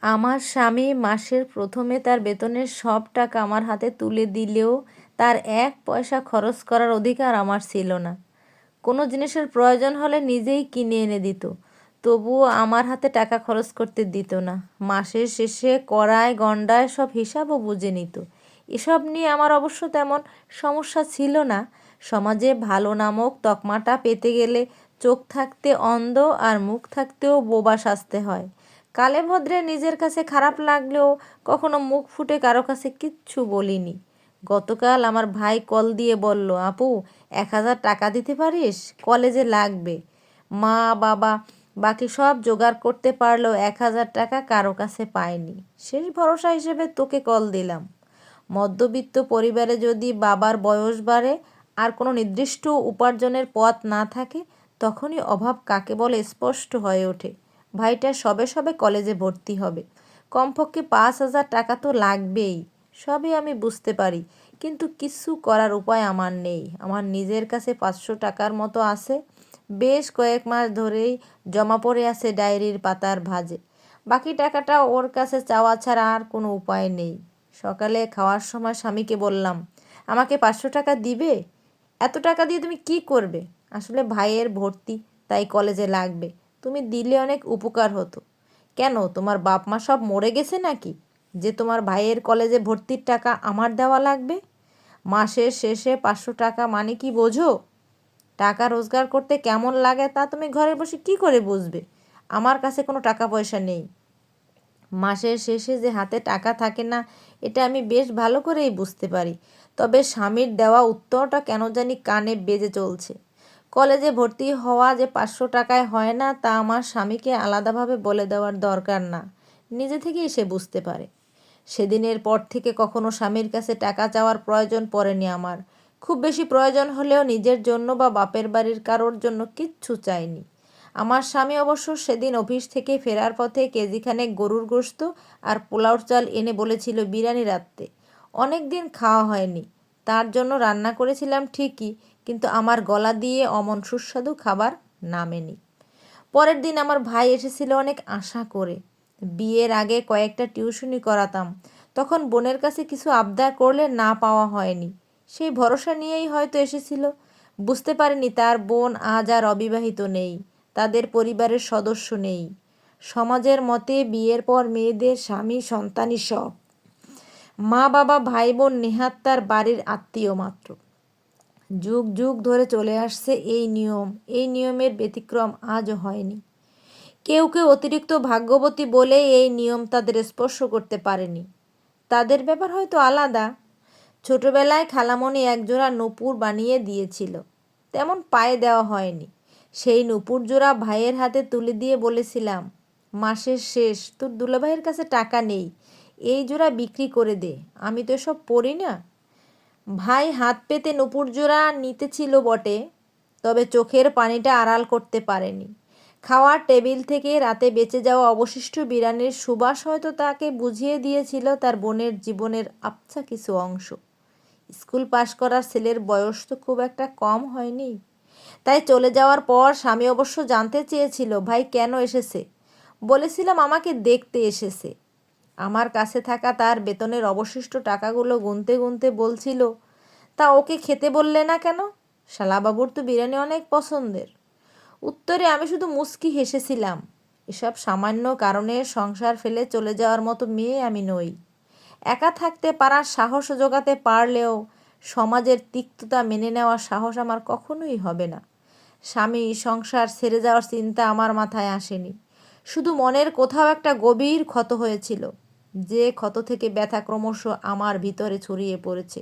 আমার স্বামী মাসের প্রথমে তার বেতনের সব টাকা আমার হাতে তুলে দিলেও তার এক পয়সা খরচ করার অধিকার আমার ছিল না। কোনো জিনিসের প্রয়োজন হলে নিজেই কিনে এনে দিত, তবুও আমার হাতে টাকা খরচ করতে দিত না। মাসের শেষে কড়ায় গণ্ডায় সব হিসাবও বুঝে নিত। এসব নিয়ে আমার অবশ্য তেমন সমস্যা ছিল না। সমাজে ভালো নামক তকমাটা পেতে গেলে চোখ থাকতে অন্ধ আর মুখ থাকতেও বোবা সাজতে হয়। কালে ভদ্রে নিজের কাছে খারাপ লাগলেও কখনো মুখ ফুটে কারো কাছে কিচ্ছু বলিনি। গতকাল আমার ভাই কল দিয়ে বলল, আপু 1,000 টাকা দিতে পারিস, কলেজে লাগবে। মা বাবা বাকি সব জোগাড় করতে পারলেও 1,000 টাকা কারো কাছে পায়নি। শেষ ভরসা হিসেবে তোকে কল দিলাম। মধ্যবিত্ত পরিবারে যদি বাবার বয়স বাড়ে আর কোনো নির্দিষ্ট উপার্জনের পথ না থাকে, তখনই অভাব কাকে বলে স্পষ্ট হয়ে ওঠে। ভাইটা সবে সবে কলেজে ভর্তি হবে, কমপক্ষে 5,000 টাকা তো লাগবেই। সবই আমি বুঝতে পারি, কিন্তু কিছু করার উপায় আমার নেই। আমার নিজের কাছে 500 টাকার মতো আছে, বেশ কয়েক মাস ধরেই জমা পড়ে আছে ডায়েরির পাতার ভাঁজে। বাকি টাকাটা ওর কাছে চাওয়া ছাড়া আর কোনো উপায় নেই। সকালে খাওয়ার সময় স্বামীকে বললাম, আমাকে 500 টাকা দিবে? এত টাকা দিয়ে তুমি কি করবে? আসলে ভাইয়ের ভর্তি, তাই কলেজে লাগবে। তুমি দিলে অনেক উপকার হতো। কেন, তোমার বাপ মা সব মরে গেছে নাকি যে তোমার ভাইয়ের কলেজে ভর্তির টাকা আমার দেওয়া লাগবে? মাসের শেষে 500 টাকা মানে কি বোঝো? টাকা রোজগার করতে কেমন লাগে তা তুমি ঘরে বসে কি করে বুঝবে? আমার কাছে কোনো টাকা পয়সা নেই। মাসের শেষে যে হাতে টাকা থাকে না, এটা আমি বেশ ভালো করেই বুঝতে পারি। তবে স্বামীর দেওয়া উত্তরটা কেন জানি কানে বেজে চলছে। কলেজে ভর্তি হওয়া যে 500 টাকায় হয় না, তা আমার স্বামীকে আলাদাভাবে বলে দেওয়ার দরকার না, নিজে থেকেই সে বুঝতে পারে। সেদিনের পর থেকে কখনো স্বামীর কাছে টাকা চাওয়ার প্রয়োজন পড়েনি আমার। খুব বেশি প্রয়োজন হলেও নিজের জন্য বা বাপের বাড়ির কারোর জন্য কিচ্ছু চাইনি। আমার স্বামী অবশ্য সেদিন অফিস থেকে ফেরার পথে কেজিখানেক গরুর গোশত আর পোলাওর চাল এনে বলেছিল বিরিয়ানি রাঁধতে। অনেক দিন খাওয়া হয়নি, তার জন্য রান্না করেছিলাম ঠিকই, কিন্তু আমার গলা দিয়ে অমন সুস্বাদু খাবার নামেনি। পরের দিন আমার ভাই এসেছিল অনেক আশা করে। বিয়ের আগে কয়েকটা টিউশনি করাতাম, তখন বোনের কাছে কিছু আবদার করলে না পাওয়া হয়নি। সেই ভরসা নিয়েই হয়তো এসেছিল। বুঝতে পারেনি তার বোন আজ আর অবিবাহিত নেই, তাদের পরিবারের সদস্য নেই। সমাজের মতে বিয়ের পর মেয়েদের স্বামী সন্তানই সব। মা বাবা ভাই বোন নেহাত তার বাড়ির আত্মীয় মাত্র। যুগ যুগ ধরে চলে আসছে এই নিয়ম। এই নিয়মের ব্যতিক্রম আজও হয়নি। কেউ কেউ অতিরিক্ত ভাগ্যবতী বলেই এই নিয়ম তাদের স্পর্শ করতে পারেনি। তাদের ব্যাপার হয়তো আলাদা। ছোটবেলায় খালামণি একজোড়া নূপুর বানিয়ে দিয়েছিল, তেমন পায়ে দেওয়া হয়নি। সেই নূপুর জোড়া ভাইয়ের হাতে তুলে দিয়ে বলেছিলাম, মাসের শেষ, তোর দুলাভাইয়ের কাছে টাকা নেই, এই জোড়া বিক্রি করে দে, আমি তো এসব পরি না। ভাই হাত পেতে নূপুর জোড়া নিতেছিল বটে, তবে চোখের পানিটা আড়াল করতে পারেনি। খাওয়ার টেবিল থেকে রাতে বেঁচে যাওয়া অবশিষ্ট বিরিয়ানির সুবাস হয়তো তাকে বুঝিয়ে দিয়েছিল তার বোনের জীবনের আবছা কিছু অংশ। স্কুল পাশ করার ছেলের বয়স তো খুব একটা কম হয়নি। তাই চলে যাওয়ার পর স্বামী অবশ্য জানতে চেয়েছিল ভাই কেন এসেছে। বলেছিলাম আমাকে দেখতে এসেছে। আমার কাছে থাকা তার বেতনের অবশিষ্ট টাকাগুলো গুনতে গুনতে বলছিল, তা ওকে খেতে বললে না কেন? শালাবাবুর তো বিরিয়ানি অনেক পছন্দের। উত্তরে আমি শুধু মুচকি হেসেছিলাম। এসব সামান্য কারণে সংসার ফেলে চলে যাওয়ার মতো মেয়ে আমি নই। একা থাকতে পারার সাহস জোগাতে পারলেও সমাজের তিক্ততা মেনে নেওয়ার সাহস আমার কখনোই হবে না। স্বামী সংসার ছেড়ে যাওয়ার চিন্তা আমার মাথায় আসেনি। শুধু মনের কোথাও একটা গভীর ক্ষত হয়েছিল, যে ক্ষত থেকে ব্যথা ক্রমশ আমার ভিতরে ছড়িয়ে পড়েছে।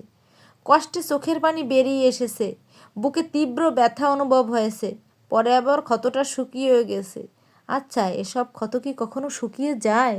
কষ্টে চোখের পানি বেরিয়ে এসেছে, বুকে তীব্র ব্যথা অনুভব হয়েছে, পরে আবার ক্ষতটা শুকিয়েও গেছে। আচ্ছা, এসব ক্ষত কি কখনো শুকিয়ে যায়?